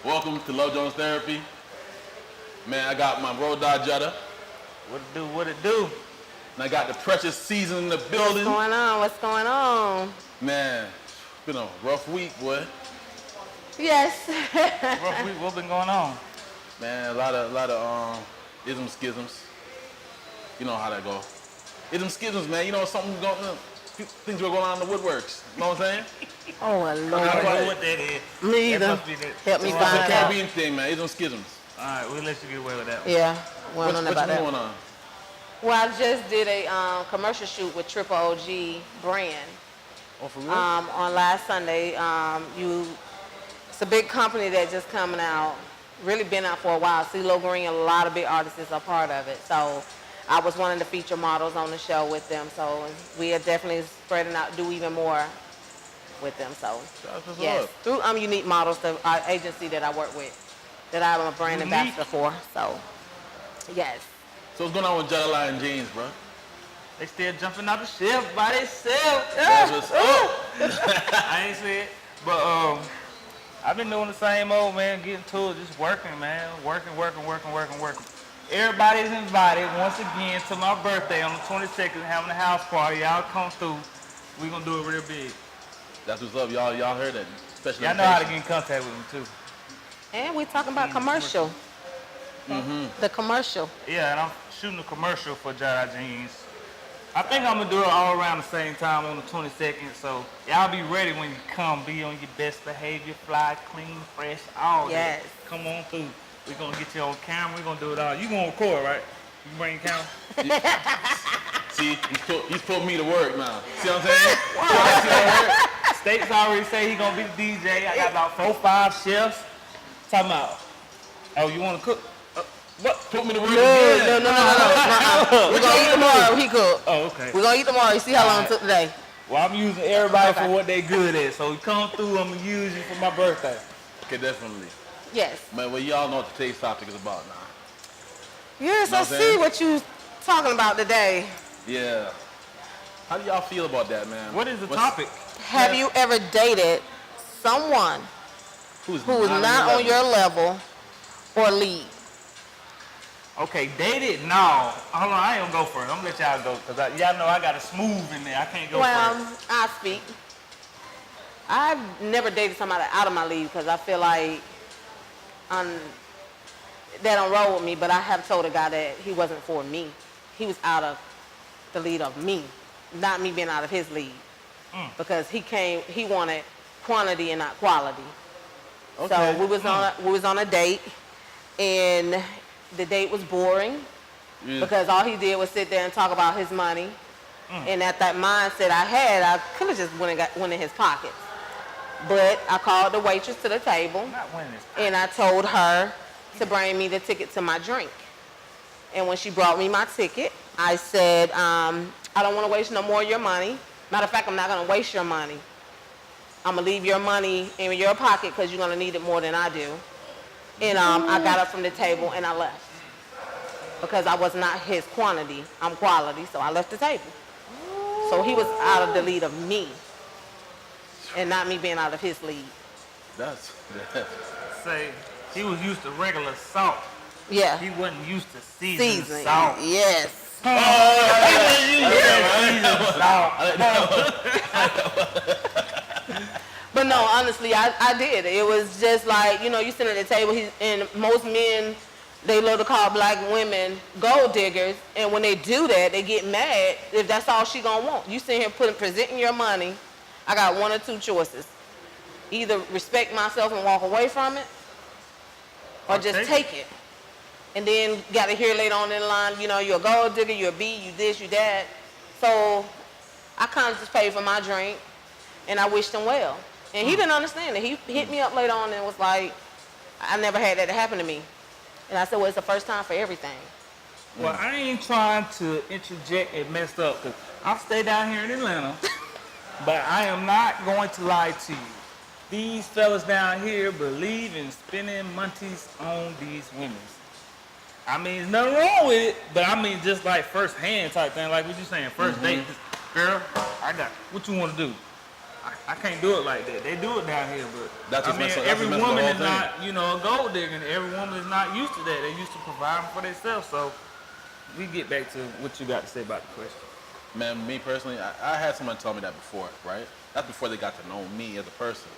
Welcome to Love Jones Therapy. Man, I got my road dog Jydah. What it do? And I got the precious season in the building. What's going on? Man, it's been a rough week, boy. Yes. Rough week, what been going on? Man, a lot of ism schisms. You know how that go. Ism schisms, man. You know things were going on in the woodworks. You know what I'm saying? Oh, I Lord. don't know what that is. Me either. That must be that. Help me It's find a out. Caribbean thing, man. Ism schisms. All right, we'll let you get away with that one. Yeah. We don't know What's about that. going on? Well, I just did a commercial shoot with Triple OG brand Oh, for real? on last Sunday. It's a big company that just coming out, really been out for a while. CeeLo Green, a lot of big artists are part of it. So I was one of the feature models on the show with them. So we are definitely spreading out, do even more with them. So yes, through Unique Models, the agency that I work with, that I'm a brand ambassador for. So yes. So what's going on with Jydah and James, bro? They still jumping out the ship by themselves. I ain't see it. But I've been doing the same old, man, getting to it, just working, man. Working. Everybody's invited once again to my birthday on the 22nd, having a house party. Y'all come through. We gonna do it real big. That's what's up, y'all. Y'all heard that. Special Y'all know how to get in contact with them too. And we talking about commercial. Mm-hmm. The commercial. Yeah, and I'm shooting a commercial for Jydah Jeans. I think I'm gonna do it all around the same time on the 22nd, so y'all be ready when you come. Be on your best behavior, fly, clean, fresh, all that. Yes. Come on through. We're gonna get you on camera. We're gonna do it all. You gonna record, right? You bring your camera? See, he's put me to work now. See what I'm saying? States already say he gonna be the DJ. I got about 4 or 5 chefs. Talking about, oh, you wanna cook? What? Put me to work again. No. We're gonna eat tomorrow. He cooked. Oh, okay. We're gonna eat tomorrow. You see how long it took today? Well, I'm using everybody for what they good at. So come through, I'm gonna use you for my birthday. Okay, definitely. Yes. Man, well, y'all know what today's topic is about now. Yes, Know I what I'm see saying? what you talking about today. Yeah. How do y'all feel about that, man? What is the topic? Have you ever dated someone who is not on your level or lead? Okay, dated? No. Hold on, I ain't gonna go first. I'm gonna let y'all go, because y'all know I got a smooth in there. I can't go first. I speak. I've never dated somebody out of my league because I feel like they don't roll with me, but I have told a guy that he wasn't for me. He was out of the lead of me, not me being out of his league. Because he wanted quantity and not quality. Okay. So we was on a date, and the date was boring because all he did was sit there and talk about his money. And at that mindset I had, I could have just went in his pockets. But I called the waitress to the table, and I told her to bring me the ticket to my drink. And when she brought me my ticket, I said, I don't want to waste no more of your money. Matter of fact, I'm not going to waste your money. I'm going to leave your money in your pocket because you're going to need it more than I do. And I got up from the table and I left. Because I was not his quantity. I'm quality, so I left the table. So he was out of the lead of me. And not me being out of his lead. Say, he was used to regular salt. Yeah. He wasn't used to seasoned salt. Yes. But no, honestly, I did. It was just like, you sit at the table, and most men, they love to call black women gold diggers, and when they do that, they get mad if that's all she gonna want. You sit here presenting your money, I got 1 or 2 choices. Either respect myself and walk away from it, or just take it. And then got to hear later on in the line, you're a gold digger, you're a B, you this, you that. So I kind of just paid for my drink, and I wished him well. And he didn't understand it. He hit me up later on and was like, I never had that happen to me. And I said, well, it's the first time for everything. Well, I ain't trying to interject and mess up, because I'll stay down here in Atlanta, but I am not going to lie to you. These fellas down here believe in spending monties on these women. I mean, there's nothing wrong with it, but I mean just like first hand type thing, like what you saying, first date. Girl, I got what you want to do. I can't do it like that. They do it down here, but That just messes- that every just messes the woman whole is thing. not, a gold digger, and every woman is not used to that. They're used to providing for themselves. So we get back to what you got to say about the question. Man, me personally, I had someone tell me that before, right? That's before they got to know me as a person.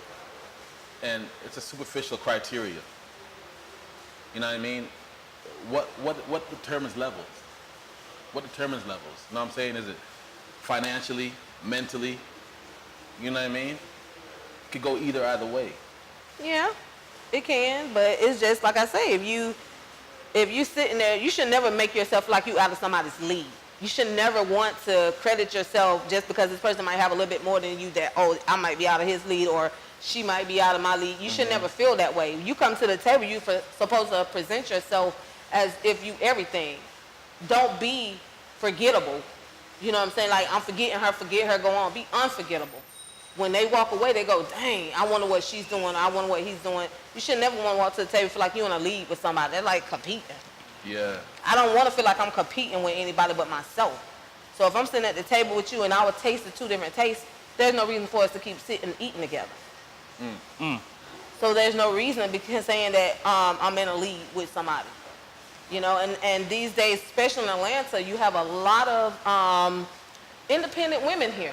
And it's a superficial criteria. You know what I mean? What determines levels? What determines levels? You know what I'm saying? Is it financially, mentally? You know what I mean? It could go either way. Yeah, it can, but it's just like I say, if you sitting there, you should never make yourself like you out of somebody's league. You should never want to credit yourself just because this person might have a little bit more than you that, oh, I might be out of his league or she might be out of my league. You should never feel that way. You come to the table, you're supposed to present yourself as if you everything. Don't be forgettable. You know what I'm saying? Like, I'm forgetting her, forget her, go on. Be unforgettable. When they walk away, they go, dang, I wonder what she's doing. I wonder what he's doing. You should never want to walk to the table and feel like you're in a league with somebody. They're like competing. Yeah. I don't want to feel like I'm competing with anybody but myself. So if I'm sitting at the table with you and our tastes are two different tastes, there's no reason for us to keep sitting and eating together. So there's no reason because saying that I'm in a league with somebody. You know, and these days, especially in Atlanta, you have a lot of independent women here.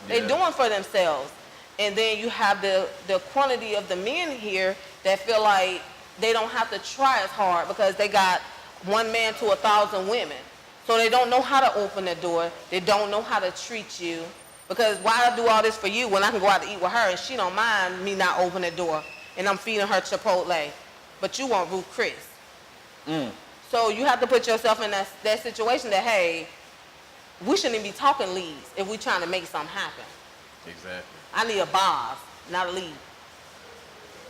They're doing for themselves. And then you have the quantity of the men here that feel like they don't have to try as hard because they got one man to 1,000 women. So they don't know how to open the door. They don't know how to treat you. Because why do all this for you when I can go out to eat with her and she don't mind me not opening the door and I'm feeding her Chipotle, but you want Ruth Chris. So you have to put yourself in that situation that, hey, we shouldn't even be talking leads if we're trying to make something happen. Exactly. I need a boss, not a lead.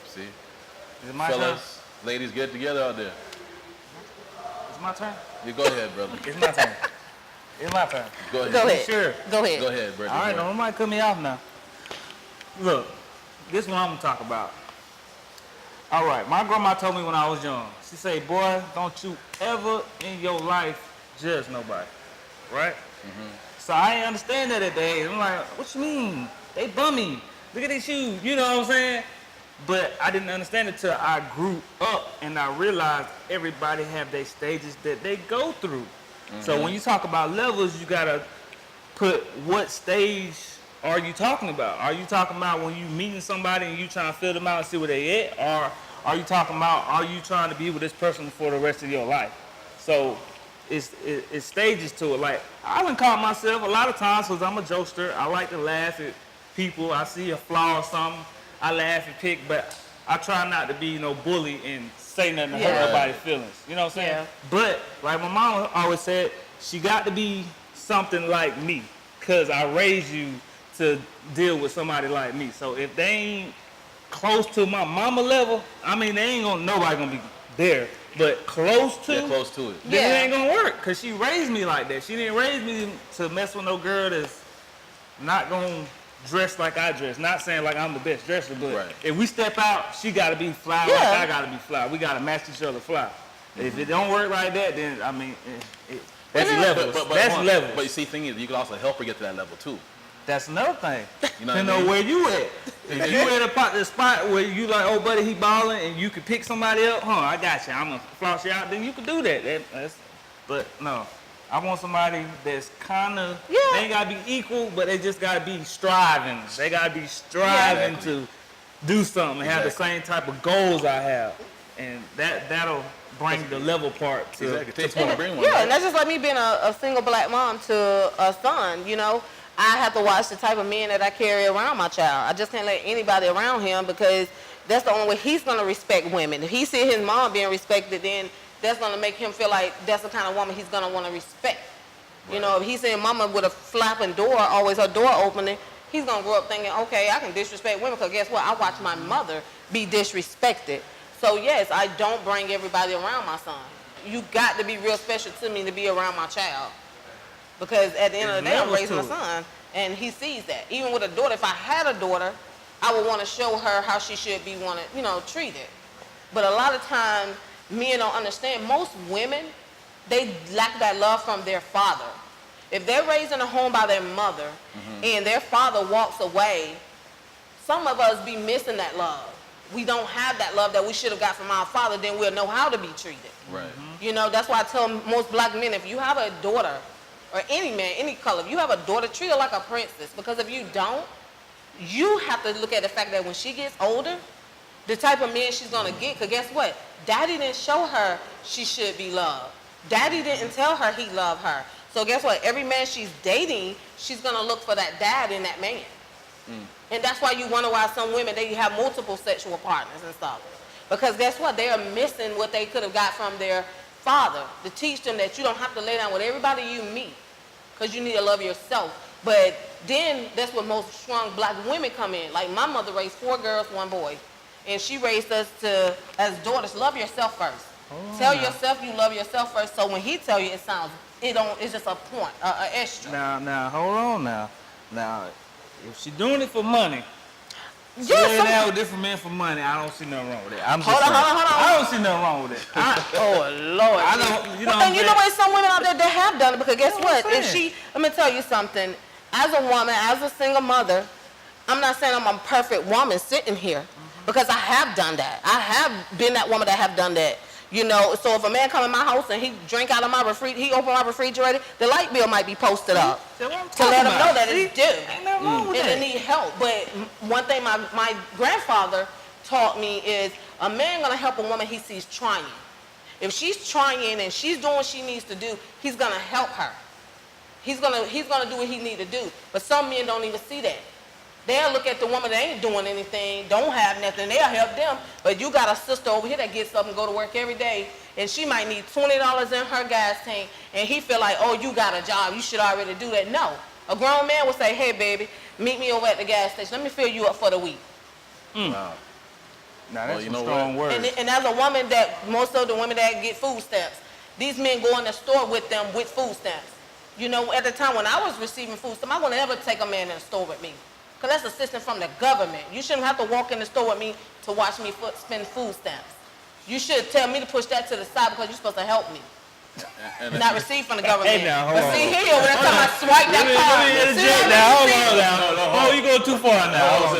See? Is it my Fellas, ladies, get together out there. turn? It's my turn? You go ahead, brother. It's my turn. It's my turn. Go ahead. Go ahead. Sure. Go ahead. Go ahead, brother. All right, nobody cut me off now. Look, this is what I'm going to talk about. All right, my grandma told me when I was young, she said, boy, don't you ever in your life judge nobody, right? So I ain't understand that at the age. I'm like, what you mean? They bummy. Look at these shoes. You know what I'm saying? But I didn't understand it till I grew up and I realized everybody have their stages that they go through. So when you talk about levels, you gotta put what stage are you talking about? Are you talking about when you meeting somebody and you trying to fill them out and see where they at? Or are you talking about, are you trying to be with this person for the rest of your life? So it's stages to it. Like, I done caught myself a lot of times because I'm a jokester. I like to laugh at people. I see a flaw or something, I laugh and pick, but I try not to be no bully and say nothing to hurt nobody's feelings. You know what I'm saying? Yeah. But like my mom always said, she got to be something like me because I raised you to deal with somebody like me. So if they ain't close to my mama level, I mean, nobody gonna be there. But close to, Yeah, close to it. then it ain't gonna work because she raised me like that. She didn't raise me to mess with no girl that's not gonna dress like I dress. Not saying like I'm the best dresser, but if we step out, she gotta be fly like I gotta be fly. We gotta match each other fly. If it don't work like that, then I mean, that's levels. That's levels. But you see, the thing is, you can also help her get to that level too. That's another thing. You know Depending on where you at. If you at the spot where you like, oh buddy, he balling, and you can pick somebody up, I got you. I'm gonna floss you out. Then you can do that. But no, I want somebody that's kind of. They ain't gotta be equal, but they just gotta be striving. They gotta be striving to do something and have the same type of goals I have, and that'll bring the level part to. Exactly. Takes one to bring one. Yeah, right? and that's just like me being a single black mom to a son, you know. I have to watch the type of men that I carry around my child. I just can't let anybody around him because that's the only way he's going to respect women. If he sees his mom being respected, then that's going to make him feel like that's the kind of woman he's going to want to respect. You know, if he's seeing mama with a flapping door, always her door opening, he's going to grow up thinking, okay, I can disrespect women because guess what? I watch my mother be disrespected. So, yes, I don't bring everybody around my son. You got to be real special to me to be around my child. Because at the end of the day, I'm raising my son, and he sees that. Even with a daughter, if I had a daughter, I would want to show her how she should be treated. But a lot of times, men don't understand. Most women, they lack that love from their father. If they're raised in a home by their mother, and their father walks away, some of us be missing that love. We don't have that love that we should have got from our father, then we'll know how to be treated. Right. You know, that's why I tell most black men, if you have a daughter, or any man, any color, if you have a daughter, treat her like a princess. Because if you don't, you have to look at the fact that when she gets older, the type of man she's gonna get, because guess what? Daddy didn't show her she should be loved. Daddy didn't tell her he loved her. So guess what? Every man she's dating, she's gonna look for that dad in that man. And that's why you wonder why some women, they have multiple sexual partners and stuff. Because guess what? They are missing what they could have got from their father to teach them that you don't have to lay down with everybody you meet because you need to love yourself. But then that's where most strong black women come in. Like my mother raised 4 girls, 1 boy. And she raised us to, as daughters, love yourself first. Tell yourself you love yourself first. So when he tell you, it's just a point, an extra. Now, hold on now. Now, if she doing it for money, she laying down with different men for money, I don't see nothing wrong with that. Hold on. I don't see nothing wrong with it. Oh, Lord. I don't, you know And you know what? Some women out there that have done it because guess what? I'm saying. Let me tell you something. As a woman, as a single mother, I'm not saying I'm a perfect woman sitting here because I have done that. I have been that woman that have done that. You know, so if a man come in my house and he drink out of my he open my refrigerator, the light bill might be posted up to let him know that it's due. Ain't nothing wrong with And that. they need help. But one thing my grandfather taught me is a man gonna help a woman he sees trying. If she's trying and she's doing what she needs to do, he's gonna help her. He's gonna do what he need to do. But some men don't even see that. They'll look at the woman that ain't doing anything, don't have nothing, they'll help them. But you got a sister over here that gets up and go to work every day, and she might need $20 in her gas tank, and he feel like, oh, you got a job, you should already do that. No. A grown man would say, hey, baby, meet me over at the gas station. Let me fill you up for the week. Wow. Now, that's you some know strong what? words. And as a woman most of the women that get food stamps, these men go in the store with them with food stamps. You know, at the time when I was receiving food stamps, I wouldn't ever take a man in the store with me. Because that's assistance from the government. You shouldn't have to walk in the store with me to watch me spend food stamps. You should tell me to push that to the side because you're supposed to help me. Not receive from the government. Hey, now, hold but on. see here, when I swipe that card. Let me see interject what now. I'm saying? Hold on. Oh, you go too far now.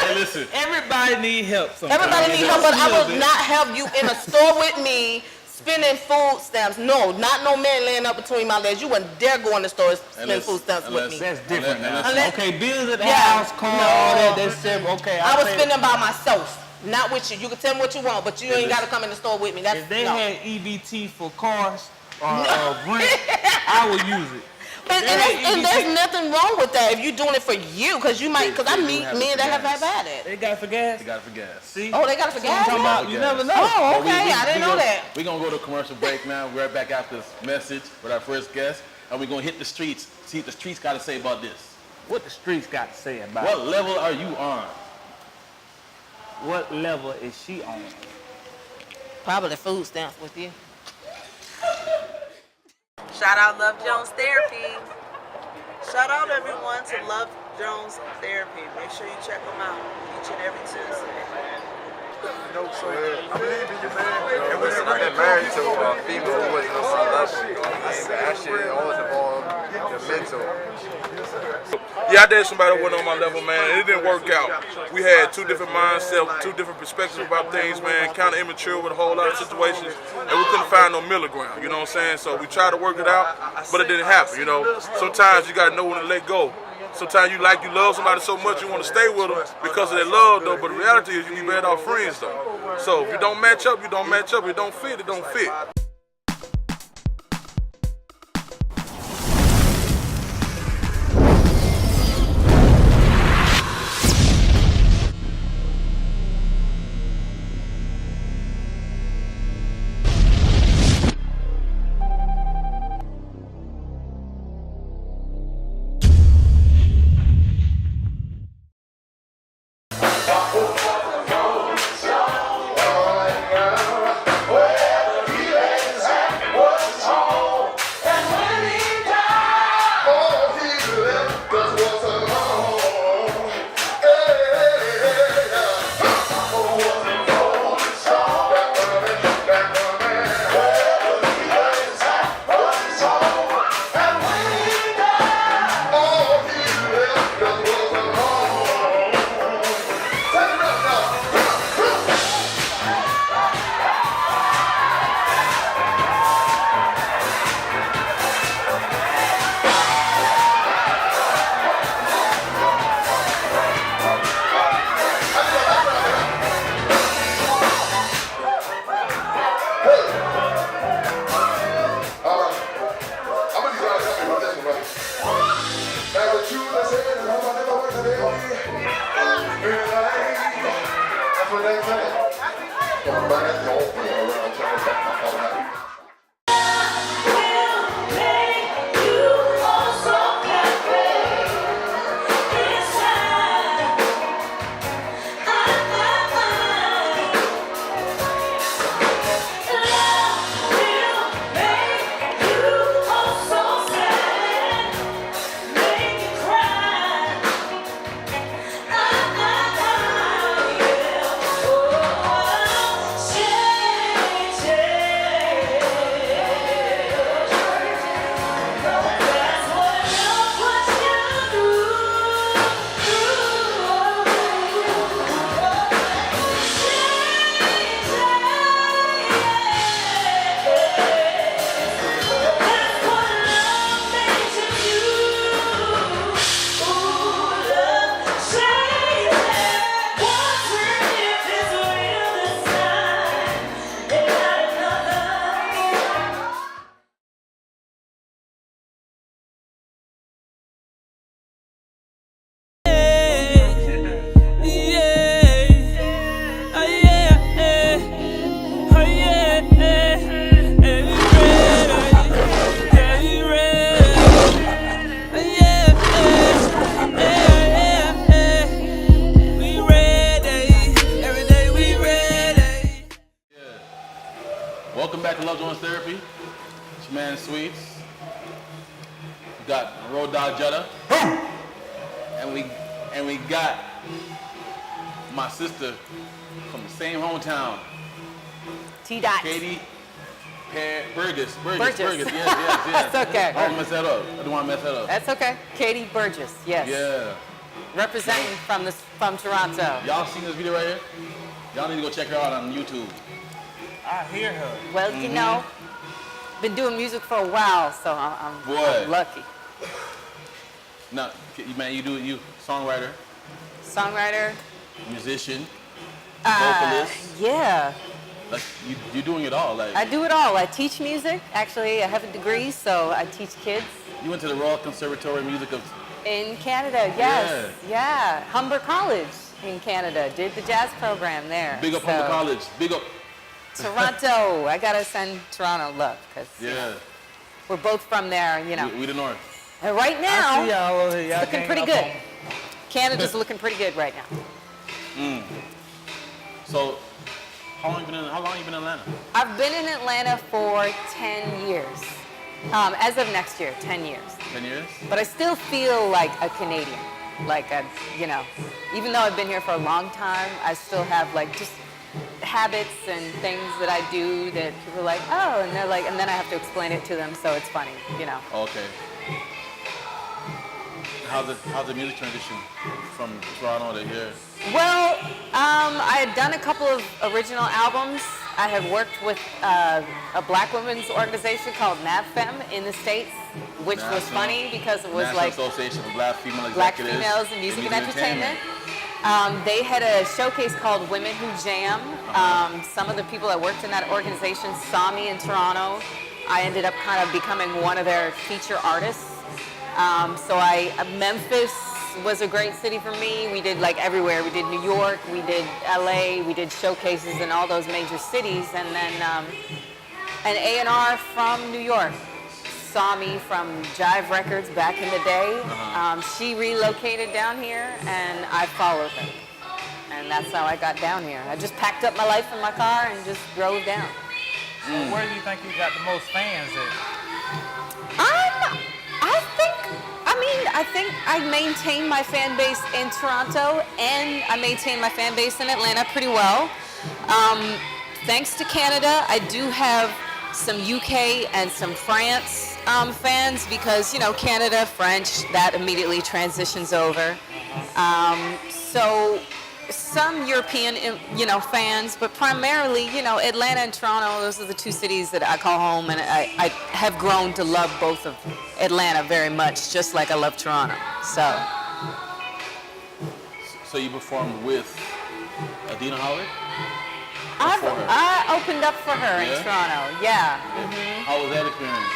Hey, listen. Everybody need help sometimes. Everybody need help, but I will not have you in a store with me spending food stamps. No, not no man laying up between my legs. You wouldn't dare go in the store and spend food stamps with me. That's different now. Unless- Okay, bills at the Yeah, house, car, all no. that, that's separate. Okay, I would say spend them by myself, not with you. You can tell me what you want, but you ain't got to come in the store with me. That's if they no. had EBT for cars or rent, I would use it. And there's nothing wrong with that if you're doing it for you, because you might. Because I meet men that have had it. They got it for gas. They got it for gas. See? Oh, they got it for gas. I'm talking about, you never know. Oh, okay. I didn't know that. We're going to go to a commercial break now. We're right back after this message with our first guest. And we're going to hit the streets, see what the streets got to say about this. What the streets got to say about What it? level are you on? What level is she on? Probably the food stamps with you. Shout out Love Jones Therapy. Shout out everyone to Love Jones Therapy. Make sure you check them out each and every Tuesday. I believe in you, man. And listen, I've been married to a female who wasn't on some level. That shit always involved the mental. Yeah, I dated somebody who wasn't on my level, man. It didn't work out. We had 2 different mindsets, 2 different perspectives about things, man. Kind of immature with a whole lot of situations, and we couldn't find no middle ground. You know what I'm saying? So we tried to work it out, but it didn't happen. You know, sometimes you gotta know when to let go. Sometimes you love somebody so much you want to stay with them because of their love, though. But the reality is you be better off friends, though. So if you don't match up, you don't match up. If it don't fit, it don't fit. Welcome back to Love Jones Therapy. It's your man Sweets. We got Road Dog Jydah. And we got my sister from the same hometown. T-Dot. Kayte Burgess. Burgess. Yes. That's okay. I don't want to mess that up. I don't want to mess that up. That's okay. Kayte Burgess, yes. Yeah. Representing from Toronto. Y'all seen this video right here? Y'all need to go check her out on YouTube. I hear her. Well, you know, been doing music for a while, so I'm lucky. Now, man, you songwriter, Songwriter. musician, vocalist. Yeah. Like you're doing it all. Like I do it all. I teach music. Actually, I have a degree, so I teach kids. you went to the Royal Conservatory of Music of. In Canada, yes. Yeah. Humber College in Canada. Did the jazz program there. Big up Humber College. Big up. Toronto. I gotta send Toronto love because we're both from there, you know. We the North. And right now, I see y'all over here. Y'all it's looking pretty good. Canada's looking pretty good right now. So, how long you been in Atlanta? I've been in Atlanta for 10 years. As of next year, 10 years. 10 years? But I still feel like a Canadian. Like, even though I've been here for a long time, I still have like just habits and things that I do that people are like, oh, and they're like, and then I have to explain it to them, so it's funny, you know. Okay. How's the music transition from Toronto to here? Well, I had done a couple of original albums. I had worked with a black women's organization called NAVFEM in the States, which was funny because it was National like Association of Black Female Executives. Black females in music and entertainment. They had a showcase called Women Who Jam. Some of the people that worked in that organization saw me in Toronto. I ended up kind of becoming one of their feature artists. Memphis was a great city for me. We did like everywhere. We did New York, we did LA, we did showcases in all those major cities. And then an A&R from New York saw me from Jive Records back in the day. She relocated down here and I followed her. And that's how I got down here. I just packed up my life in my car and just drove down. So where do you think you got the most fans at? I think I maintain my fan base in Toronto and I maintain my fan base in Atlanta pretty well. Thanks to Canada, I do have some UK and some France fans because, you know, Canada, French, that immediately transitions over. So some European, fans, but primarily, Atlanta and Toronto, those are the two cities that I call home, and I have grown to love both of Atlanta very much, just like I love Toronto, so. So you performed with Adina Howard? I opened up for her in Toronto, yeah. How was that experience?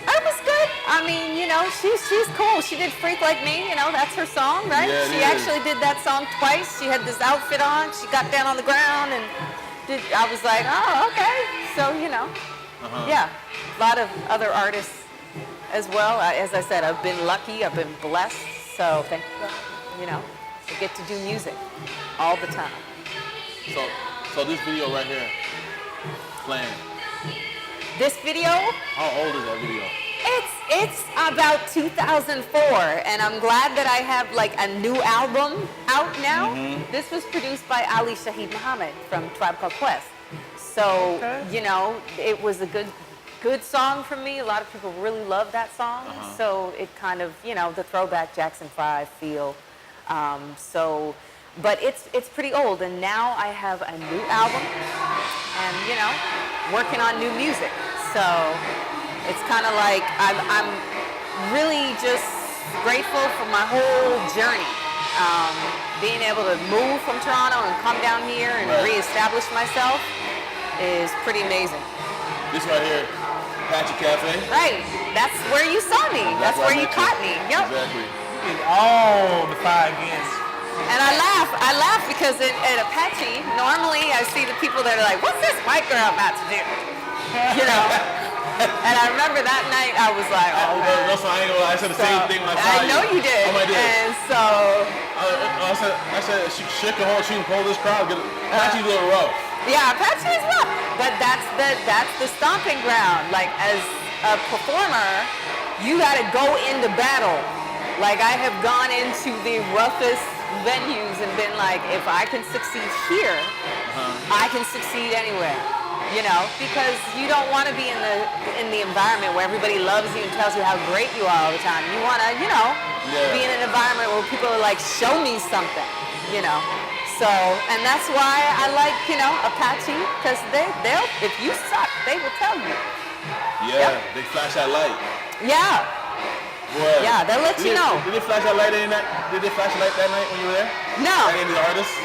It was good. I mean, you know, she's cool. She did Freak Like Me, you know, that's her song, right? Yeah, she actually did that song twice. She had this outfit on. She got down on the ground and I was like, oh, okay. So, you know, yeah, a lot of other artists as well. As I said, I've been lucky. I've been blessed. So thank you, you know, I get to do music all the time. So this video right here, playing. This video? How old is that video? It's about 2004, and I'm glad that I have like a new album out now. This was produced by Ali Shaheed Muhammad from Tribe Called Quest. So, you know, it was a good song for me. A lot of people really love that song. So it kind of, you know, the throwback Jackson 5 feel. But it's pretty old, and now I have a new album, and you know, working on new music. So it's kind of like I'm really just grateful for my whole journey. Being able to move from Toronto and come down here and reestablish myself is pretty amazing. This right here, Patchy Cafe. Right, that's where you saw me. That's where you caught me. Yep. Exactly. All the 5 against. And I laugh because at Apache, normally I see the people that are like, what's this white girl about to do? You know? And I remember that night I was like, oh, No, so I ain't gonna lie. I said the same thing when I saw I know you did. Oh, I did. And so... I said she can hold this crowd. Apache's a little rough. Yeah, Apache is rough. But that's the stomping ground. Like, as a performer, you gotta go into battle. Like, I have gone into the roughest venues and been like, if I can succeed here, I can succeed anywhere. You know, because you don't want to be in the environment where everybody loves you and tells you how great you are all the time. You want to, you know, be in an environment where people are like, show me something, you know. So, and that's why I like, you know, Apache, because they'll, if you suck, they will tell you. Yeah, they flash that light. Yeah. Boy. Yeah, they'll let you know. Did they flash that light Did they flash the light that night when you were there? No. Like any of the artists?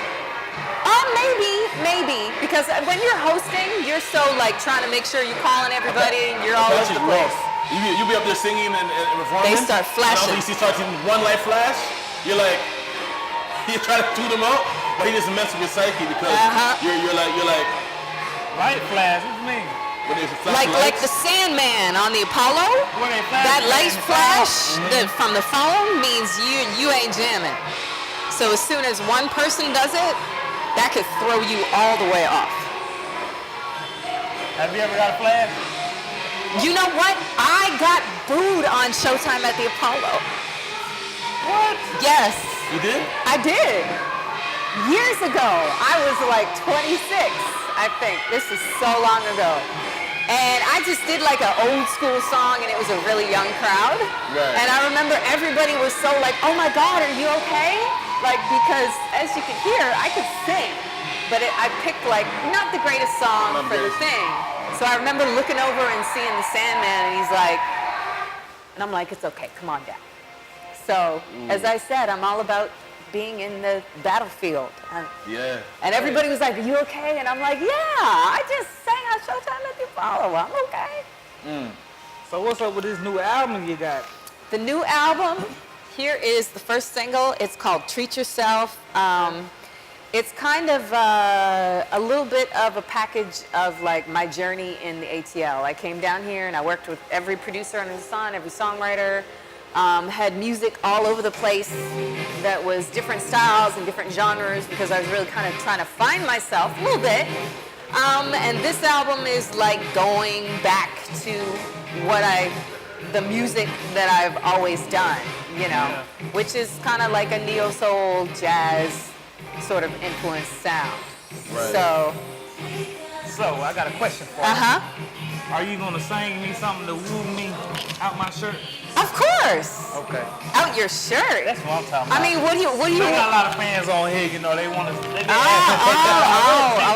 Maybe, because when you're hosting, you're so like trying to make sure you're calling everybody and you're all over the place. You be up there singing and performing. They start flashing. And you start seeing one light flash. You're like, you try to toot him out, but he just messes with your psyche because you're like. Light flash, what do you mean? Like the Sandman on the Apollo. That light flash from the phone means you ain't jamming. So as soon as one person does it, that could throw you all the way off. Have you ever got a flash? You know what? I got booed on Showtime at the Apollo. What? Yes. You did? I did. Years ago. I was like 26, I think. This is so long ago. And I just did like an old school song, and it was a really young crowd. Right. And I remember everybody was so like, oh my God, are you okay? Like, because as you can hear, I could sing, but I picked like not the greatest song for the thing. So I remember looking over and seeing the Sandman, and he's like, and I'm like, it's okay, come on down. So as I said, I'm all about being in the battlefield. Yeah. And everybody was like, are you okay? And I'm like, yeah, I just sang on Showtime at the Apollo. I'm okay. So what's up with this new album you got? The new album, here is the first single. It's called Treat Yourself. It's kind of a little bit of a package of like my journey in the ATL. I came down here and I worked with every producer under the sun, every songwriter, had music all over the place that was different styles and different genres because I was really kind of trying to find myself a little bit. And this album is like going back to the music that I've always done, you know, which is kind of like a neo-soul, jazz sort of influenced sound. Right. So I got a question for you. Are you gonna sing me something to woo me out my shirt? Of course. Okay. Out your shirt. That's what I'm talking about. I mean, what do you? I got a lot of fans on here, you know, they want to.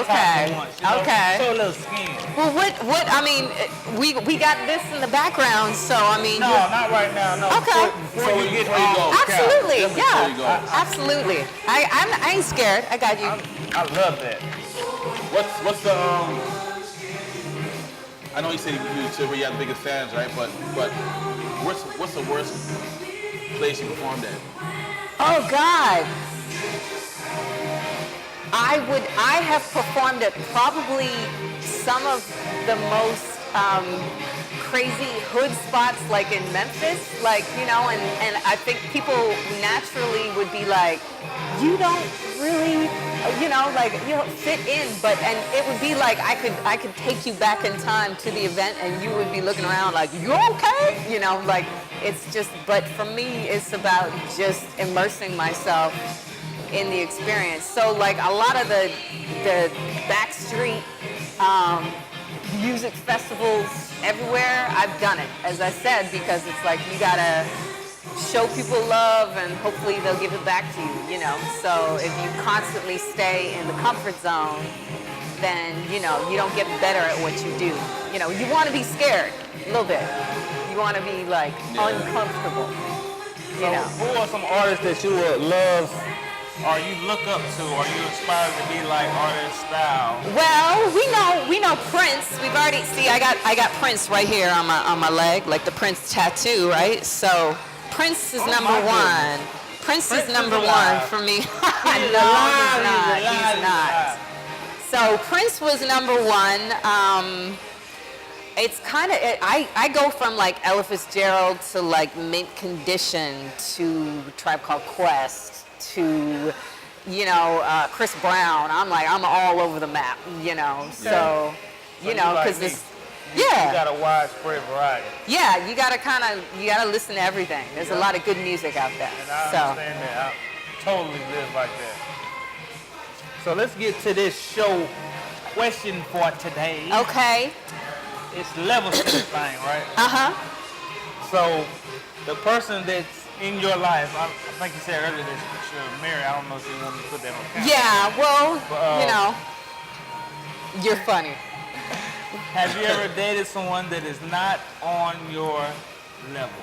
Okay. Okay. Show a little skin. Well, what? I mean, we got this in the background, so I mean. No, not right now. No. Okay. Before you get Absolutely. Before you go. Absolutely. I ain't scared. I got you. I love that. What's the I know you said you said where you have the biggest fans, right? But What's the worst place you performed at? Oh God. I have performed at probably some of the most crazy hood spots, like in Memphis, like, you know, and I think people naturally would be like, you don't really, you know, like, you don't fit in, and it would be like I could take you back in time to the event and you would be looking around like, you okay? You know, like, it's just, but for me, it's about just immersing myself in the experience. So like a lot of the backstreet music festivals everywhere, I've done it, as I said, because it's like you gotta show people love and hopefully they'll give it back to you, you know. So if you constantly stay in the comfort zone, then, you know, you don't get better at what you do. You know, you want to be scared a little bit. You want to be like uncomfortable. You know. Who are some artists that you would love, or you look up to, or you aspire to be like artist style? Well, we know Prince. We've already I got Prince right here on my leg, like the Prince tattoo, right? So Prince is number one. Prince is number one for me. No, he's not. So Prince was number one. It's kind of, I go from like Ella Fitzgerald to like Mint Condition to Tribe Called Quest to, you know, Chris Brown. I'm all over the map, you know. So you know, because this, you got a widespread variety. Yeah, you gotta listen to everything. There's a lot of good music out there. And I understand that. I totally live like that. So let's get to this show question for today. Okay. It's level setting thing, right? So the person that's in your life, I think you said earlier that you're married. I don't know if you want me to put that on camera. Yeah, well, you know, you're funny. Have you ever dated someone that is not on your level?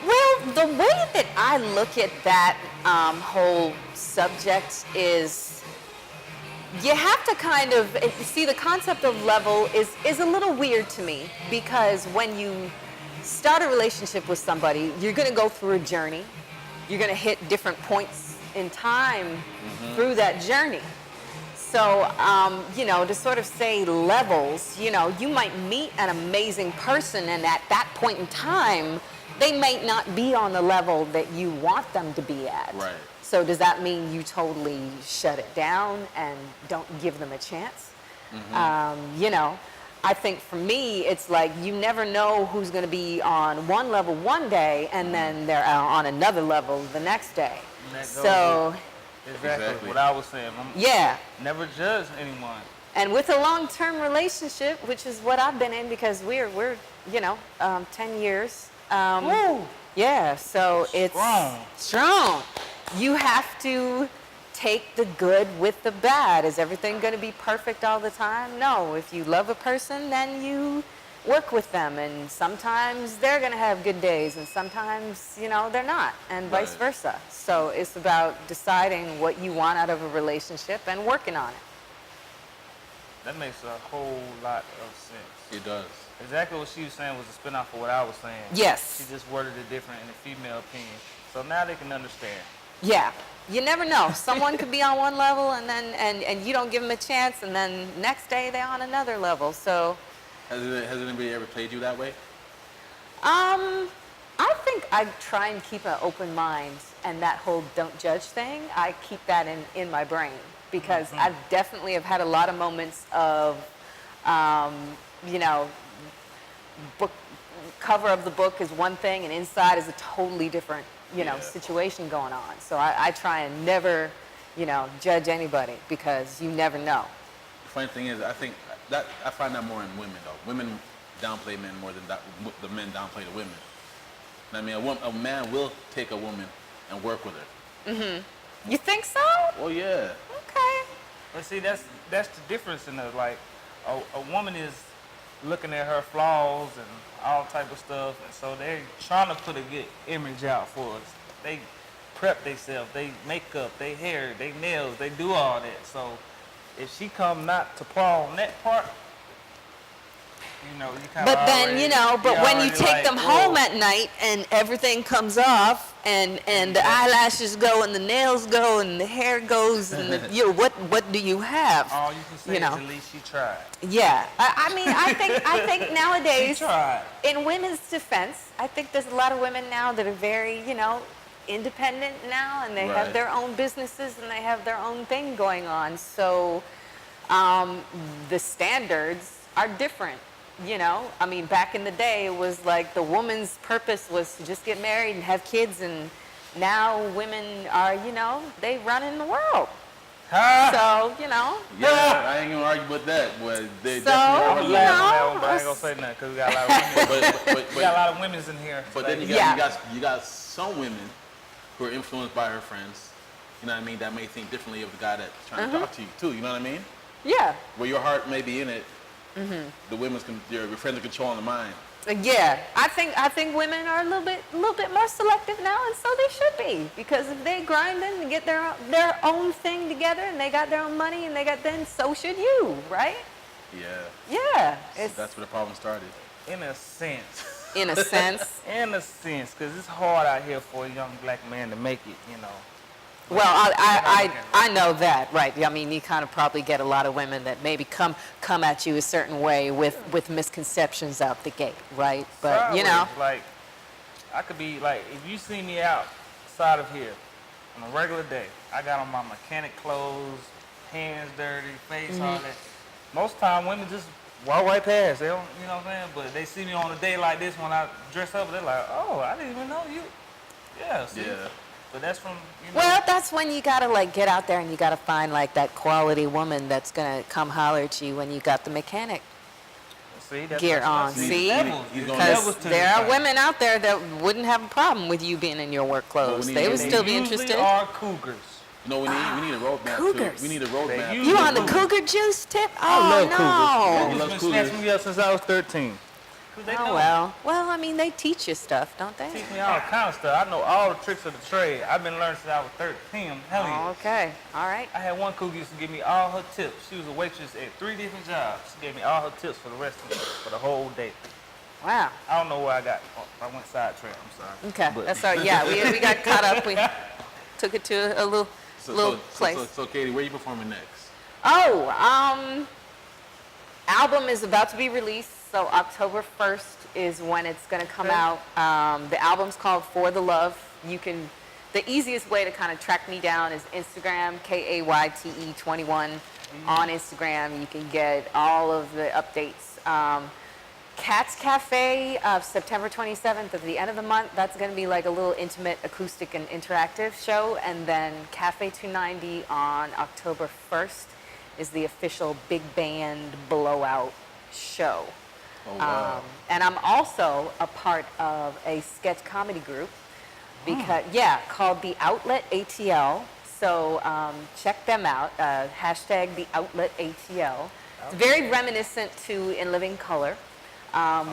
Well, the way that I look at that whole subject is, you have to kind of see the concept of level is a little weird to me, because when you start a relationship with somebody, you're going to go through a journey. You're going to hit different points in time through that journey. So, you know, to sort of say levels, you know, you might meet an amazing person, and at that point in time, they may not be on the level that you want them to be at. Right. So does that mean you totally shut it down and don't give them a chance? You know, I think for me, it's like you never know who's going to be on one level one day and then they're on another level the next day. So exactly what I was saying. Never judge anyone. And with a long-term relationship, which is what I've been in, because we're you know, 10 years. Yeah, so it's strong. You have to take the good with the bad. Is everything going to be perfect all the time? No. If you love a person, then you work with them, and sometimes they're going to have good days, and sometimes, you know, they're not, and vice versa. So it's about deciding what you want out of a relationship and working on it. That makes a whole lot of sense. It does. Exactly what she was saying was a spin-off of what I was saying. Yes. She just worded it different in the female opinion. So now they can understand. Yeah. You never know. Someone could be on one level and then and you don't give them a chance, and then next day they're on another level. So Has anybody ever played you that way? I think I try and keep an open mind, and that whole don't judge thing, I keep that in my brain, because I definitely have had a lot of moments of you know, book cover of the book is one thing and inside is a totally different, you know, situation going on. So I try and never, you know, judge anybody, because you never know. The funny thing is, I think that I find that more in women though. Women downplay men more than the men downplay the women. I mean, a man will take a woman and work with her. You think so? Oh yeah. Okay. But see, that's the difference in the, like, a woman is looking at her flaws and all type of stuff, and so they're trying to put a good image out for us. They prep themselves, they makeup, they hair, they nails, they do all that. So if she come not to par on that part, You know, you kind of. But then, you know, but when you take them home at night and everything comes off and the eyelashes go and the nails go and the hair goes and you know, what do you have? All you can say is at least she tried. Yeah. I mean, I think nowadays, She tried. in women's defense, I think there's a lot of women now that are very, you know, independent now, and they have their own businesses and they have their own thing going on. So the standards are different. You know, I mean, back in the day, it was like the woman's purpose was to just get married and have kids, and now women are, you know, they run in the world. So, you know. Yeah, I ain't gonna argue with that, but they So, definitely you are. know, But I ain't gonna say nothing because we got a lot of women. We got a lot of women's in here. But then you got some women who are influenced by her friends. You know what I mean? That may think differently of the guy that's trying to talk to you too. You know what I mean? Yeah. Where your heart may be in it, your friends are controlling the mind. Yeah, I think women are a little bit more selective now, and so they should be, because if they grinding to get their own thing together and they got their own money and then so should you, right? Yeah. Yeah. So that's where the problem started. In a sense. In a sense. In a sense, because it's hard out here for a young black man to make it, you know. Well, I know that, right? I mean, you kind of probably get a lot of women that maybe come at you a certain way with misconceptions out the gate, right? But you know, like I could be like, if you see me outside of here on a regular day, I got on my mechanic clothes, hands dirty, face all that. Most time, women just walk right past. They don't, you know what I'm saying? But they see me on a day like this when I dress up, they're like, oh, I didn't even know you. Yeah. See? Yeah. But that's from, you know. Well, that's when you gotta like get out there and you gotta find like that quality woman that's gonna come holler at you when you got the mechanic gear on. See, because there are women out there that wouldn't have a problem with you being in your work clothes. They would still be interested. They are cougars. No, we need a roadmap. Cougars. We need a roadmap. You on the cougar juice tip? I love cougars. He loves He's been snatching me up since I was 13. Well, I mean, they teach you stuff, don't they? Teach me all kind of stuff. I know all the tricks of the trade. I've been learning since I was 13. I'm telling you. Okay, all right. I had one cougar used to give me all her tips. She was a waitress at 3 different jobs. She gave me all her tips for the rest of for the whole day. Wow. I don't know where I got. I went sidetracked. I'm sorry. Okay, But that's all right. Yeah, we got caught up. We took it to a little place. So, Katie, where are you performing next? Oh, album is about to be released. So October 1st is when it's going to come out. The album's called For the Love. The easiest way to kind of track me down is Instagram, KAYTE21 on Instagram. You can get all of the updates. Cat's Cafe, September 27th at the end of the month. That's going to be like a little intimate, acoustic, and interactive show. And then Cafe 290 on October 1st is the official big band blowout show. Oh, wow. And I'm also a part of a sketch comedy group called The Outlet ATL. So check them out. Hashtag The Outlet ATL. It's very reminiscent to In Living Color.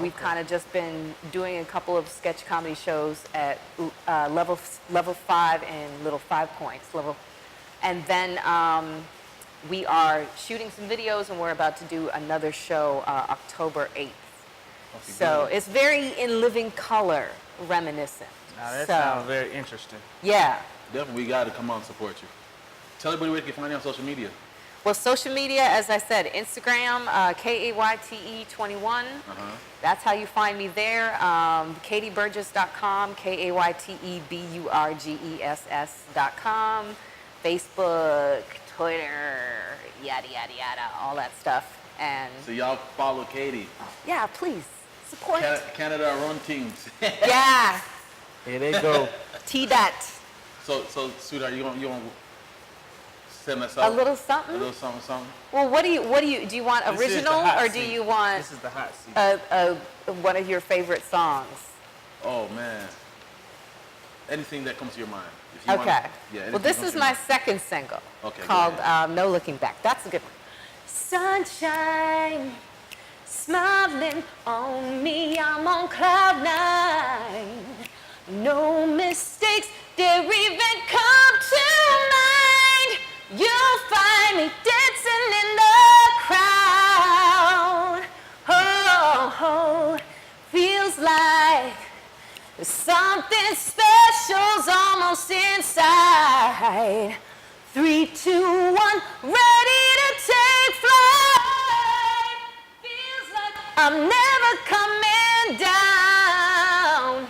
We've kind of just been doing a couple of sketch comedy shows at level 5 and Little 5 Points. And then we are shooting some videos, and we're about to do another show October 8th. So it's very In Living Color reminiscent. Now that sounds very interesting. Yeah. Definitely, we got to come out and support you. Tell everybody where they can find you on social media. Well, social media, as I said, Instagram, KAYTE21. That's how you find me there. KatyBurgess.com, KatyBurgess.com. Facebook, Twitter, yada, yada, yada, all that stuff. And so y'all follow Katie. Yeah, please. Support. Canada are on teams. Yeah. Here they go. T-Dot. So, sweetheart, you want send us out? A little something? A little something? Well, do you want original, or do you want this is the hot seat. one of your favorite songs? Oh, man. Anything that comes to your mind. If you Okay. Well, this is my second single called No Looking Back. That's a good one. Sunshine, smiling on me, I'm on cloud 9. No mistakes dare even come to mind. You'll find me dancing in the crowd. Oh, Something special's almost inside. 3, 2, 1, ready to take flight. Feels like I'm never coming down.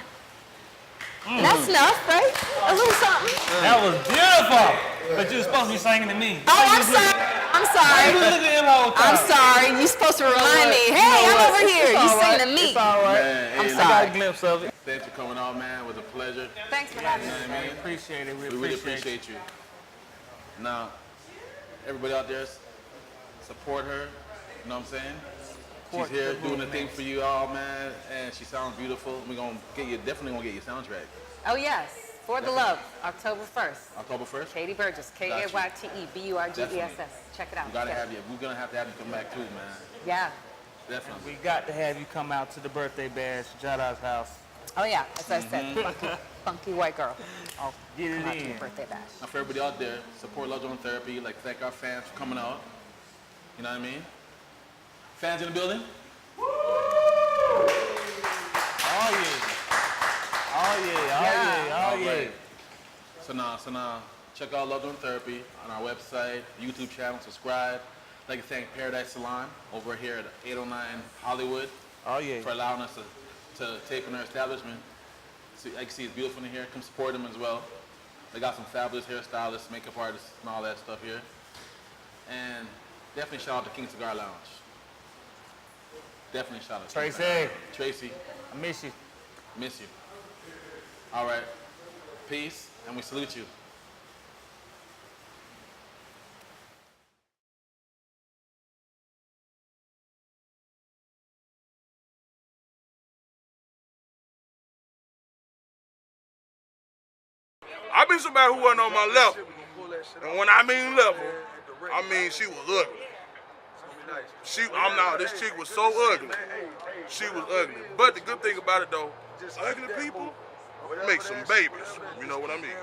That's enough, right? A little something. That was beautiful. But you were supposed to be singing to me. Oh, I'm sorry. I'm sorry. You look at him all the time. I'm sorry. You're supposed to remind me. Hey, I'm over here. You sing to me. It's all right. Man, I'm hey, I got sorry. a glimpse of it. Thanks for coming on, man. It was a pleasure. Thanks for having You me. know what I mean? Appreciate it. We really appreciate you. Now, everybody out there, support her. You know what I'm saying? She's here doing the thing for you all, man, and she sounds beautiful. We're gonna get you, definitely gonna get your soundtrack. Oh, yes. For the Love, October 1st. October 1st? Katy Burgess, Kayte Check it out. We gotta have you. We're gonna have to have you come back too, man. Yeah. Definitely. We got to have you come out to the birthday bash, Jyddah's house. Oh, yeah. As I said, funky white girl. Oh, get it Come out to in. your birthday bash. Now for everybody out there, support Love Jones Therapy. Like thank our fans for coming out. You know what I mean? Fans in the building? Oh, yeah. Oh, yeah. Oh, yeah. Oh, yeah. Right. So now, check out Love Jones Therapy on our website, YouTube channel, subscribe. I'd like to thank Paradise Salon over here at 809 Hollywood Oh, yeah. for allowing us to tape in their establishment. So, like you see, it's beautiful in here. Come support them as well. They got some fabulous hairstylists, makeup artists, and all that stuff here. And definitely shout out to King Cigar Lounge. Definitely shout out to Tracy. Tracy, I miss you. miss you. All right. Peace, and we salute you. I been somebody who wasn't on my level. And when I mean level, I mean she was ugly. This chick was so ugly. She was ugly. But the good thing about it though, ugly people make some babies. You know what I mean?